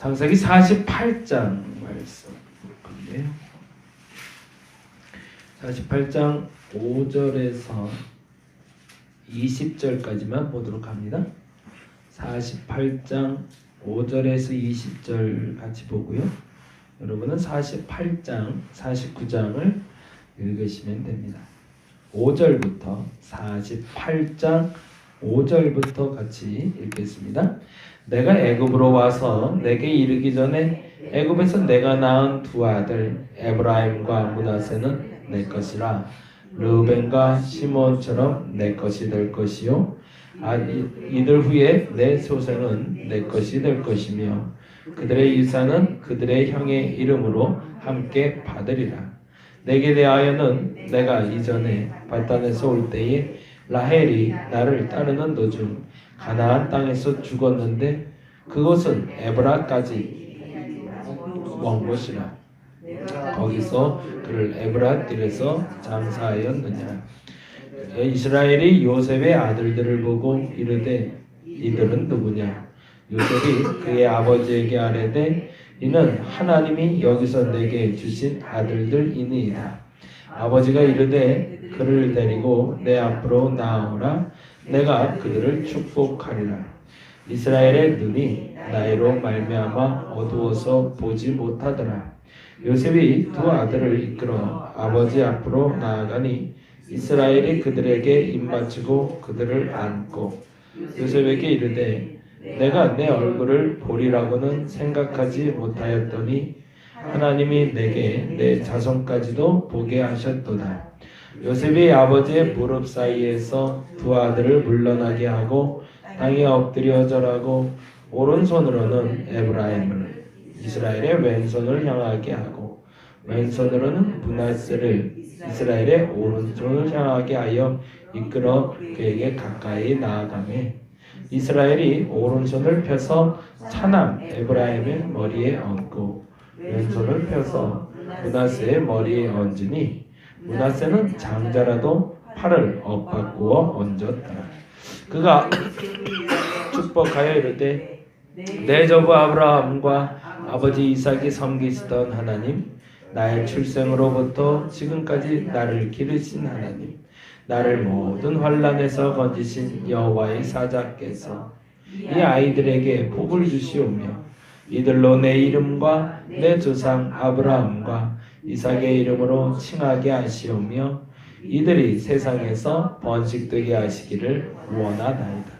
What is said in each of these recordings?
창세기 48장 말씀 볼 건데요. 48장 5절에서 20절까지만 보도록 합니다. 48장 5절에서 20절 같이 보고요. 여러분은 48장, 49장을 읽으시면 됩니다. 5절부터 48장 5절부터 같이 읽겠습니다. 내가 애굽으로 와서 내게 이르기 전에 애굽에서 내가 낳은 두 아들 에브라임과 므낫세는 내 것이라. 르우벤과 시몬처럼 내 것이 될 것이요 이들 후에 내 소생은 내 것이 될 것이며 그들의 유산은 그들의 형의 이름으로 함께 받으리라. 내게 대하여는 내가 이전에 발단에서 올 때에 라헬이 나를 따르는 도중 가나안 땅에서 죽었는데 그곳은 에브라까지 먼 곳이라. 거기서 그를 에브라 뜰에서 장사하였느냐. 이스라엘이 요셉의 아들들을 보고 이르되 이들은 누구냐. 요셉이 그의 아버지에게 아뢰되 이는 하나님이 여기서 내게 주신 아들들이니이다. 아버지가 이르되 그를 데리고 내 앞으로 나아오라. 내가 그들을 축복하리라. 이스라엘의 눈이 나이로 말미암아 어두워서 보지 못하더라. 요셉이 두 아들을 이끌어 아버지 앞으로 나아가니 이스라엘이 그들에게 입맞추고 그들을 안고 요셉에게 이르되 내가 내 얼굴을 보리라고는 생각하지 못하였더니 하나님이 내게 내 자손까지도 보게 하셨도다. 요셉이 아버지의 무릎 사이에서 두 아들을 물러나게 하고 땅에 엎드려 절하고 오른손으로는 에브라임을 이스라엘의 왼손을 향하게 하고 왼손으로는 므낫세를 이스라엘의 오른손을 향하게 하여 이끌어 그에게 가까이 나아가매 이스라엘이 오른손을 펴서 차남 에브라임의 머리에 얹고 왼손을 펴서 므낫세의 머리에 얹으니 므낫세는 장자라도 팔을 엇바꾸어 얹었다. 그가 축복하여 이르되 내 조부 아브라함과 아버지 이삭이 섬기시던 하나님, 나의 출생으로부터 지금까지 나를 기르신 하나님, 나를 모든 환난에서 건지신 여호와의 사자께서 이 아이들에게 복을 주시오며 이들로 내 이름과 내 조상 아브라함과 이삭의 이름으로 칭하게 하시오며 이들이 세상에서 번식되게 하시기를 원하나이다.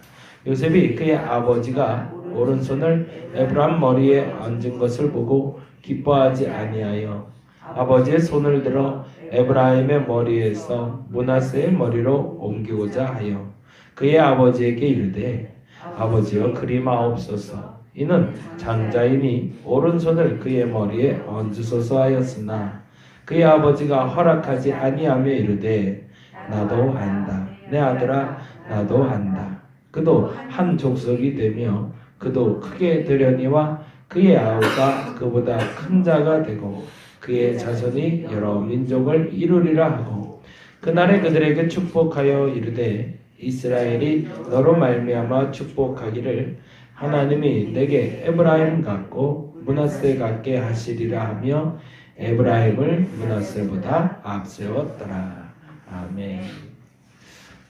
요셉이 그의 아버지가 오른손을 에브라임 머리에 얹은 것을 보고 기뻐하지 아니하여 아버지의 손을 들어 에브라임의 머리에서 므낫세의 머리로 옮기고자 하여 그의 아버지에게 이르되 아버지여 그리 마옵소서. 이는 장자이니 오른손을 그의 머리에 얹으소서 하였으나 그의 아버지가 허락하지 아니하며 이르되 나도 안다. 내 아들아 나도 안다. 그도 한 족속이 되며 그도 크게 되려니와 그의 아우가 그보다 큰 자가 되고 그의 자손이 여러 민족을 이루리라 하고 그날에 그들에게 축복하여 이르되 이스라엘이 너로 말미암아 축복하기를 하나님이 내게 에브라임 같고 므낫세 같게 하시리라 하며 에브라임을 므낫세보다 앞세웠더라. 아멘.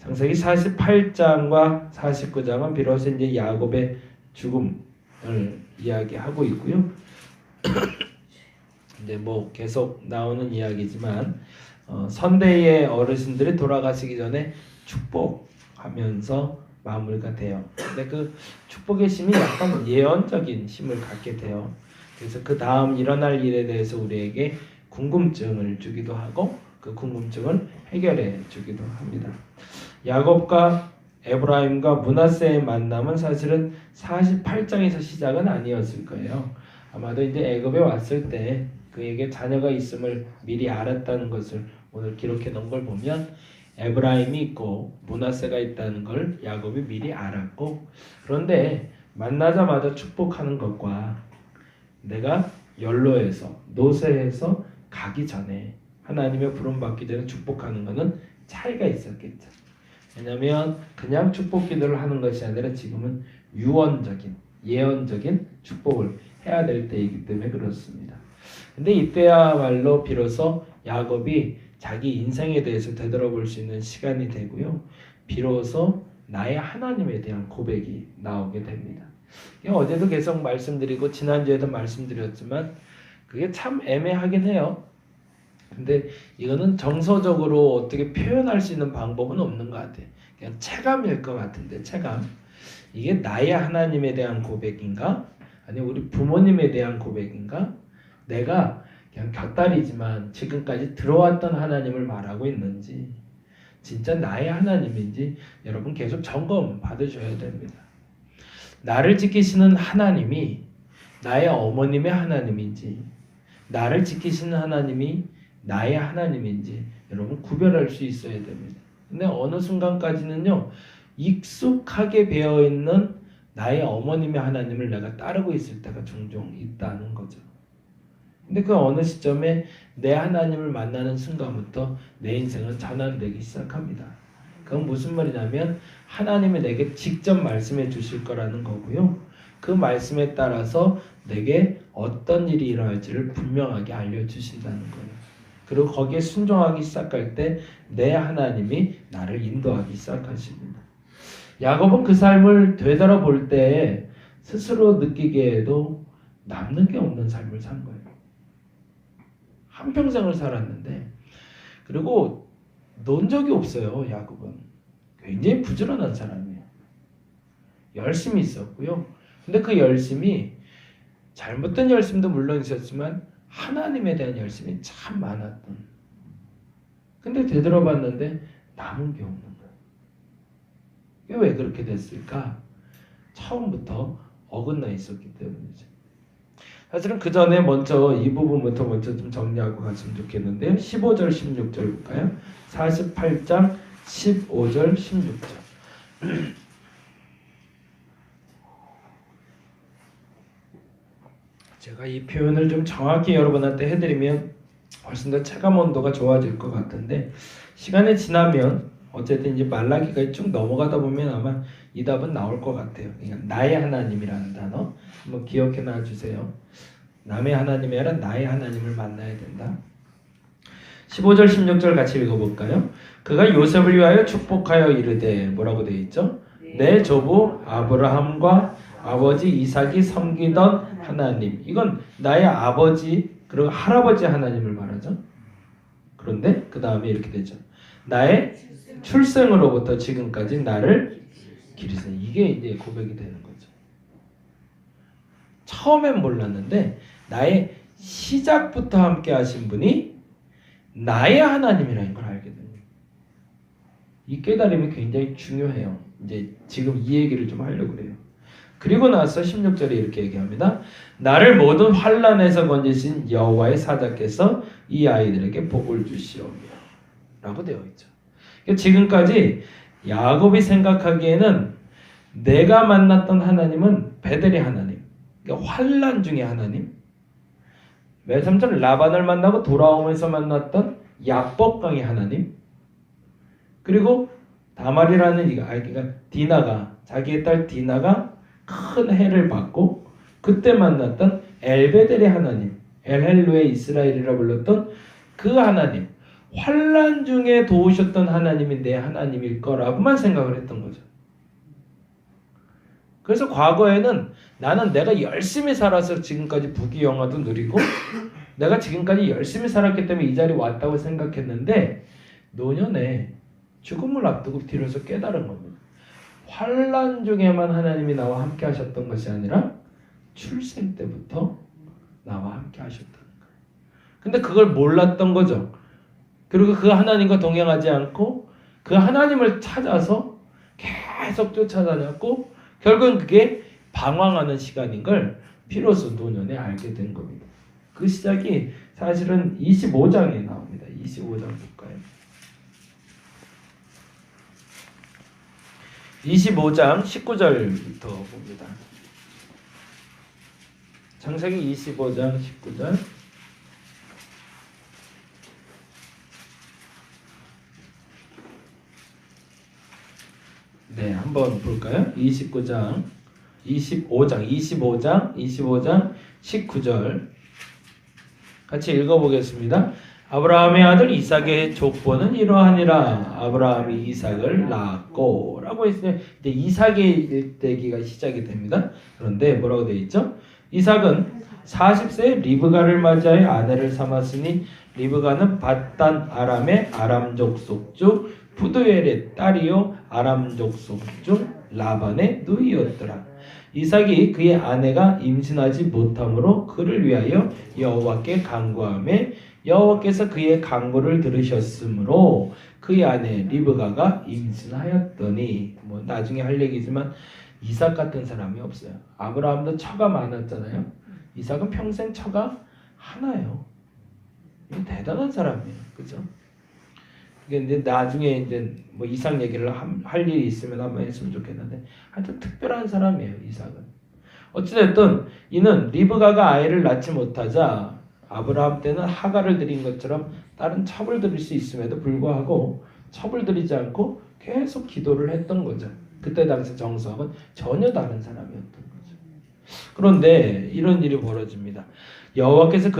창세기 48장과 49장은 비로소 이제 야곱의 죽음을 이야기하고 있고요. 이제 뭐 계속 나오는 이야기지만 선대의 어르신들이 돌아가시기 전에 축복하면서 마무리가 돼요. 근데 그 축복의 힘이 약간 예언적인 힘을 갖게 돼요. 그래서 그 다음 일어날 일에 대해서 우리에게 궁금증을 주기도 하고 그 궁금증을 해결해 주기도 합니다. 야곱과 에브라임과 므낫세의 만남은 사실은 48장에서 시작은 아니었을 거예요. 아마도 이제 애굽에 왔을 때 그에게 자녀가 있음을 미리 알았다는 것을 오늘 기록해 놓은 걸 보면 에브라임이 있고 므낫세가 있다는 걸 야곱이 미리 알았고 그런데 만나자마자 축복하는 것과 내가 연로해서 노쇠해서 가기 전에 하나님의 부름 받기 전에 축복하는 것은 차이가 있었겠죠. 왜냐하면 그냥 축복 기도를 하는 것이 아니라 지금은 유언적인 예언적인 축복을 해야 될 때이기 때문에 그렇습니다. 근데 이때야말로 비로소 야곱이 자기 인생에 대해서 되돌아볼 수 있는 시간이 되고요. 비로소 나의 하나님에 대한 고백이 나오게 됩니다. 어제도 계속 말씀드리고 지난주에도 말씀드렸지만 그게 참 애매하긴 해요. 근데 이거는 정서적으로 어떻게 표현할 수 있는 방법은 없는 것 같아요. 그냥 체감일 것 같은데 체감. 이게 나의 하나님에 대한 고백인가? 아니면 우리 부모님에 대한 고백인가? 내가 그냥 곁다리지만 지금까지 들어왔던 하나님을 말하고 있는지 진짜 나의 하나님인지 여러분 계속 점검 받으셔야 됩니다. 나를 지키시는 하나님이 나의 어머님의 하나님인지 나를 지키시는 하나님이 나의 하나님인지 여러분 구별할 수 있어야 됩니다. 근데 어느 순간까지는요 익숙하게 배어있는 나의 어머님의 하나님을 내가 따르고 있을 때가 종종 있다는 거죠. 근데 그 어느 시점에 내 하나님을 만나는 순간부터 내 인생은 전환되기 시작합니다. 그건 무슨 말이냐면 하나님이 내게 직접 말씀해 주실 거라는 거고요. 그 말씀에 따라서 내게 어떤 일이 일어날지를 분명하게 알려주신다는 거예요. 그리고 거기에 순종하기 시작할 때 내 하나님이 나를 인도하기 시작하십니다. 야곱은 그 삶을 되돌아볼 때 스스로 느끼기에도 남는 게 없는 삶을 산 거예요. 한평생을 살았는데 그리고 논 적이 없어요. 야곱은 굉장히 부지런한 사람이에요. 열심히 있었고요. 근데 그 열심이 잘못된 열심도 물론 있었지만 하나님에 대한 열심이 참 많았던. 근데 되돌아봤는데 남은 게 없는 거예요. 이게 왜 그렇게 됐을까? 처음부터 어긋나 있었기 때문이죠. 사실은 그 전에 먼저 이 부분부터 먼저 좀 정리하고 갔으면 좋겠는데요. 15절 16절 볼까요? 48장 15절 16절 제가 이 표현을 좀 정확히 여러분한테 해드리면 훨씬 더 체감 온도가 좋아질 것 같은데 시간이 지나면 어쨌든 이제 말라기가 쭉 넘어가다 보면 아마 이 답은 나올 것 같아요. 그러니까 나의 하나님이라는 단어 한번 기억해 놔주세요. 남의 하나님이 아니라 나의 하나님을 만나야 된다. 15절 16절 같이 읽어볼까요? 그가 요셉을 위하여 축복하여 이르되 뭐라고 되어 있죠? 내 조부 아브라함과 아버지 이삭이 섬기던 하나님. 이건 나의 아버지 그리고 할아버지 하나님을 말하죠. 그런데 그 다음에 이렇게 되죠. 나의 출생으로부터 지금까지 나를 기르시는. 이게 이제 고백이 되는 거죠. 처음엔 몰랐는데 나의 시작부터 함께 하신 분이 나의 하나님이라는 걸 알게 됩니다. 이 깨달음이 굉장히 중요해요. 이제 지금 이 얘기를 좀 하려고 그래요. 그리고 나서 16절에 이렇게 얘기합니다. 나를 모든 환난에서 건지신 여호와의 사자께서 이 아이들에게 복을 주시오며 라고 되어 있죠. 지금까지 야곱이 생각하기에는 내가 만났던 하나님은 베델의 하나님, 그러니까 환난 중의 하나님, 맨 처음 라반을 만나고 돌아오면서 만났던 약복강의 하나님, 그리고 다말이라는 그러니까 디나가 자기의 딸 디나가 큰 해를 받고 그때 만났던 엘베델의 하나님, 엘헬로의 이스라엘이라 불렀던 그 하나님, 환난 중에 도우셨던 하나님이 내 하나님일 거라고만 생각을 했던 거죠. 그래서 과거에는 나는 내가 열심히 살아서 지금까지 부귀영화도 누리고 내가 지금까지 열심히 살았기 때문에 이 자리에 왔다고 생각했는데 노년에 죽음을 앞두고 뒤로서 깨달은 겁니다. 환난 중에만 하나님이 나와 함께 하셨던 것이 아니라 출생 때부터 나와 함께 하셨다는 거예요. 근데 그걸 몰랐던 거죠. 그리고 그 하나님과 동행하지 않고 그 하나님을 찾아서 계속 쫓아다녔고 결국은 그게 방황하는 시간인 걸 비로소 노년에 알게 된 겁니다. 그 시작이 사실은 25장에 나옵니다. 25장 볼까요? 25장 19절부터 봅니다. 창세기 25장 19절. 네, 한번 볼까요? 29장 25장 19절 같이 읽어보겠습니다. 아브라함의 아들 이삭의 족보는 이러하니라. 아브라함이 이삭을 낳았고 라고 했으면 이제 이삭의 일대기가 시작이 됩니다. 그런데 뭐라고 되어 있죠? 이삭은 40세에 리브가를 맞이하여 아내를 삼았으니 리브가는 밧단 아람의 아람 족속 중 부두엘의 딸이요 아람 족속 중 라반의 누이였더라. 이삭이 그의 아내가 임신하지 못함으로 그를 위하여 여호와께 간구하며 여호와께서 그의 간구를 들으셨으므로 그의 아내 리브가가 임신하였더니 뭐 나중에 할 얘기지만 이삭 같은 사람이 없어요. 아브라함도 처가 많았잖아요. 이삭은 평생 처가 하나예요. 대단한 사람이에요. 그죠? 근데 나중에 이제 뭐 이삭 얘기를 할 일이 있으면 한번 했으면 좋겠는데 하여튼 특별한 사람이에요. 이삭은. 어찌됐든 이는 리브가가 아이를 낳지 못하자 아브라함 때는 하가를 드린 것처럼 다른 첩을 드릴 수 있음에도 불구하고 첩을 드리지 않고 계속 기도를 했던 거죠. 그때 당시 정석은 전혀 다른 사람이었던 거죠. 그런데 이런 일이 벌어집니다. 여호와께서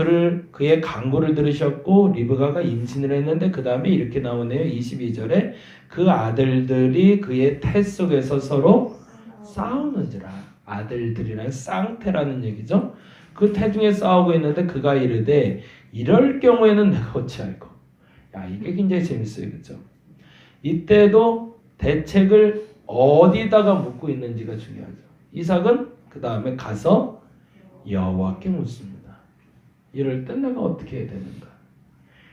그의 간구를 들으셨고 리브가가 임신을 했는데 그 다음에 이렇게 나오네요. 22절에 그 아들들이 그의 태 속에서 서로 싸우는지라. 아들들이란 쌍태라는 얘기죠. 그 태 중에 싸우고 있는데 그가 이르되 이럴 경우에는 내가 어찌할꼬. 야, 이게 굉장히 재밌어요. 그렇죠? 이때도 대책을 어디다가 묻고 있는지가 중요하죠. 이삭은 그 다음에 가서 여호와께 묻습니다. 이럴 때 내가 어떻게 해야 되는가?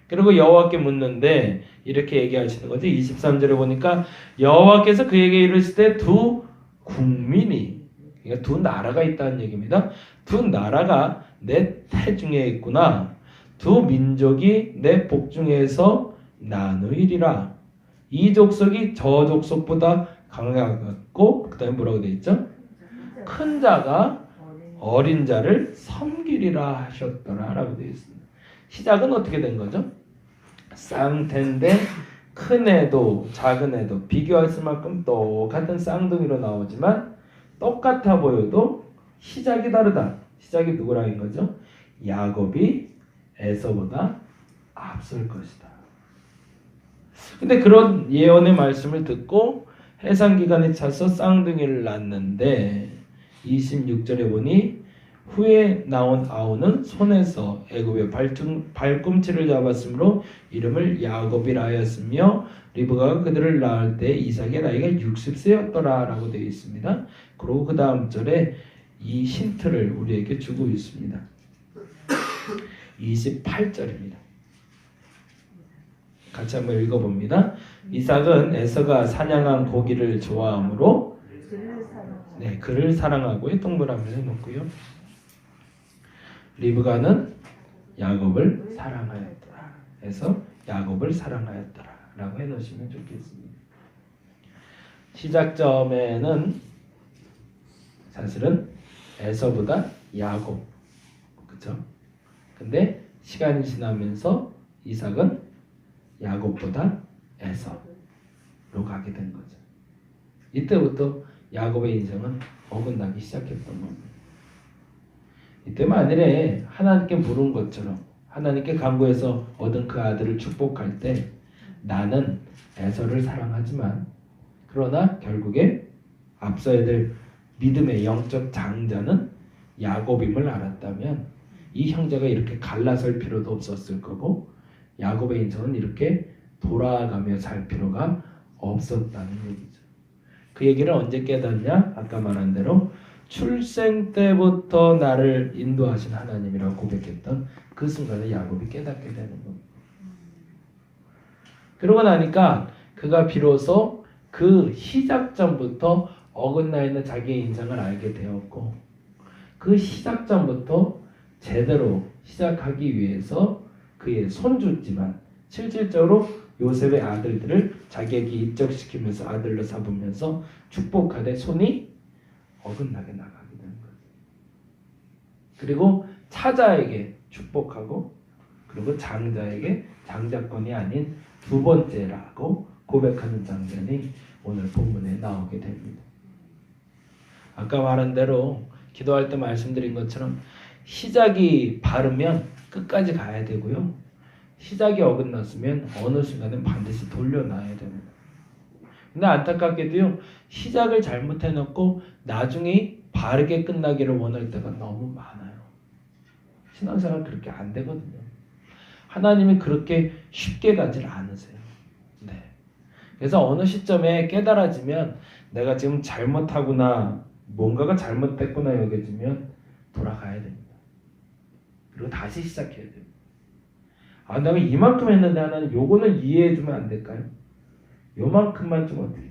그리고 여호와께 묻는데 이렇게 얘기하시는 거죠. 23절에 보니까 여호와께서 그에게 이르시되 두 국민이, 그러니까 두 나라가 있다는 얘기입니다. 두 나라가 내 태중에 있구나. 두 민족이 내 복중에서 나누이리라. 이 족속이 저 족속보다 강하고 그 다음에 뭐라고 되어 있죠? 큰 자가 어린 자를 섬기리라 하셨더라 라고 되어 있습니다. 시작은 어떻게 된 거죠? 쌍태인데 큰 애도 작은 애도 비교할 수만큼 똑같은 쌍둥이로 나오지만 똑같아 보여도 시작이 다르다. 시작이 누구랑인 거죠? 야곱이 에서보다 앞설 것이다. 근데 그런 예언의 말씀을 듣고 해상 기간에 차서 쌍둥이를 낳는데 26절에 보니 후에 나온 아우는 손에서 애굽의 발꿈치를 잡았으므로 이름을 야곱이라 하였으며 리브가가 그들을 낳을 때 이삭의 나이가 60세였더라 라고 되어 있습니다. 그리고 그 다음 절에 이 힌트를 우리에게 주고 있습니다. 28절입니다. 같이 한번 읽어봅니다. 이삭은 에서가 사냥한 고기를 좋아하므로 그를 사랑하고의 동그라미를 해놓고요. 리브가는 야곱을 사랑하였더라. 해서 야곱을 사랑하였더라 라고 해놓으시면 좋겠습니다. 시작점에는 사실은 에서보다 야곱, 그렇죠? 근데 시간이 지나면서 이삭은 야곱보다 에서로 가게 된 거죠. 이때부터 야곱의 인생은 어긋나기 시작했던 겁니다. 이때 만일에 하나님께 물은 것처럼 하나님께 간구해서 얻은 그 아들을 축복할 때 나는 에서를 사랑하지만 그러나 결국에 앞서야 될 믿음의 영적 장자는 야곱임을 알았다면 이 형제가 이렇게 갈라설 필요도 없었을 거고 야곱의 인생은 이렇게 돌아가며 살 필요가 없었다는 얘기죠. 그 얘기를 언제 깨닫냐? 아까 말한 대로 출생 때부터 나를 인도하신 하나님이라고 고백했던 그 순간에 야곱이 깨닫게 되는 겁니다. 그러고 나니까 그가 비로소 그 시작점부터 어긋나 있는 자기의 인생을 알게 되었고 그 시작점부터 제대로 시작하기 위해서 그의 손주지만 실질적으로 요셉의 아들들을 자기에게 입적시키면서 아들로 삼으면서 축복하되 손이 어긋나게 나가게 되는 거예요. 그리고 차자에게 축복하고 그리고 장자에게 장자권이 아닌 두 번째라고 고백하는 장면이 오늘 본문에 나오게 됩니다. 아까 아까 말한 대로 기도할 때 말씀드린 것처럼 시작이 바르면 끝까지 가야 되고요. 시작이 어긋났으면 어느 순간은 반드시 돌려놔야 됩니다. 근데 안타깝게도요, 시작을 잘못해놓고 나중에 바르게 끝나기를 원할 때가 너무 많아요. 신앙생활 그렇게 안 되거든요. 하나님이 그렇게 쉽게 가질 않으세요. 네. 그래서 어느 시점에 깨달아지면 내가 지금 잘못하구나, 뭔가가 잘못됐구나 여겨지면 돌아가야 됩니다. 그리고 다시 시작해야 됩니다. 아, 내가 이만큼 했는데 하나님 요거는 이해해주면 안 될까요? 요만큼만 좀 어떻게.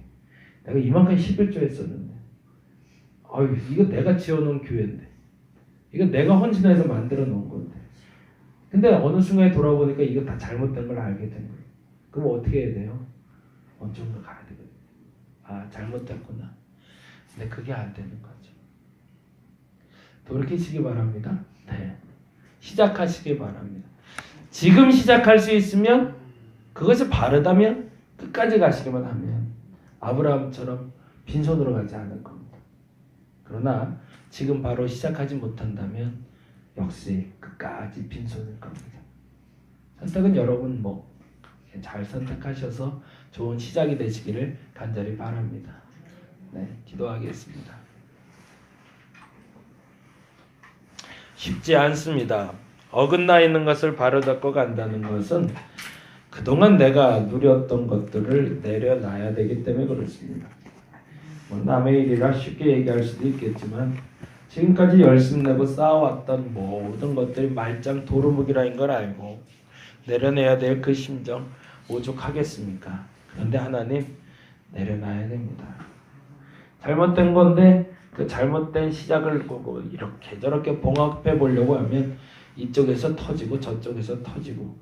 내가 이만큼 11조 했었는데. 아유, 이거 내가 지어놓은 교회인데. 이거 내가 헌신해서 만들어 놓은 건데. 근데 어느 순간에 돌아보니까 이거 다 잘못된 걸 알게 된 거예요. 그럼 어떻게 해야 돼요? 언젠가 가야 되거든요. 아, 잘못됐구나. 근데 그게 안 되는 거죠. 돌이키시기 바랍니다. 네. 시작하시기 바랍니다. 지금 시작할 수 있으면 그것이 바르다면 끝까지 가시기만 하면 아브라함처럼 빈손으로 가지 않을 겁니다. 그러나 지금 바로 시작하지 못한다면 역시 끝까지 빈손일 겁니다. 선택은 여러분 잘 선택하셔서 좋은 시작이 되시기를 간절히 바랍니다. 네, 기도하겠습니다. 쉽지 않습니다. 어긋나 있는 것을 바로잡고 간다는 것은 그동안 내가 누렸던 것들을 내려놔야 되기 때문에 그렇습니다. 남의 일이라 쉽게 얘기할 수도 있겠지만 지금까지 열심 내고 쌓아왔던 모든 것들이 말짱 도루묵이라는 걸 알고 내려내야 될 그 심정 오죽하겠습니까? 그런데 하나님 내려놔야 됩니다. 잘못된 건데 그 잘못된 시작을 보고 이렇게 저렇게 봉합해 보려고 하면 이쪽에서 터지고 저쪽에서 터지고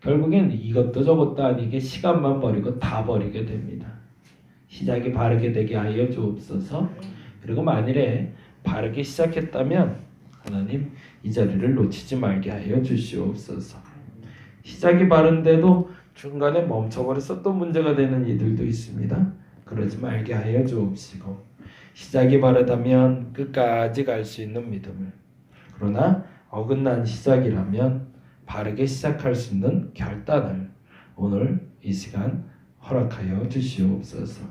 결국엔 이것도 저것도 아니게 시간만 버리고 다 버리게 됩니다. 시작이 바르게 되게 하여 주옵소서. 그리고 만일에 바르게 시작했다면 하나님 이 자리를 놓치지 말게 하여 주시옵소서. 시작이 바른데도 중간에 멈춰버려서 또 문제가 되는 이들도 있습니다. 그러지 말게 하여 주옵시고 시작이 바르다면 끝까지 갈 수 있는 믿음을, 그러나 어긋난 시작이라면 바르게 시작할 수 있는 결단을 오늘 이 시간 허락하여 주시옵소서.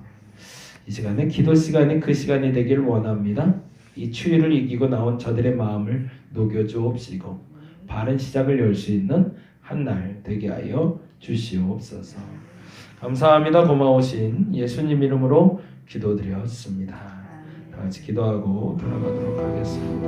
이 시간에 기도 시간이 그 시간이 되길 원합니다. 이 추위를 이기고 나온 저들의 마음을 녹여주옵시고 바른 시작을 열 수 있는 한 날 되게 하여 주시옵소서. 감사합니다. 고마우신 예수님 이름으로 기도드렸습니다. 다 같이 기도하고 돌아가도록 하겠습니다.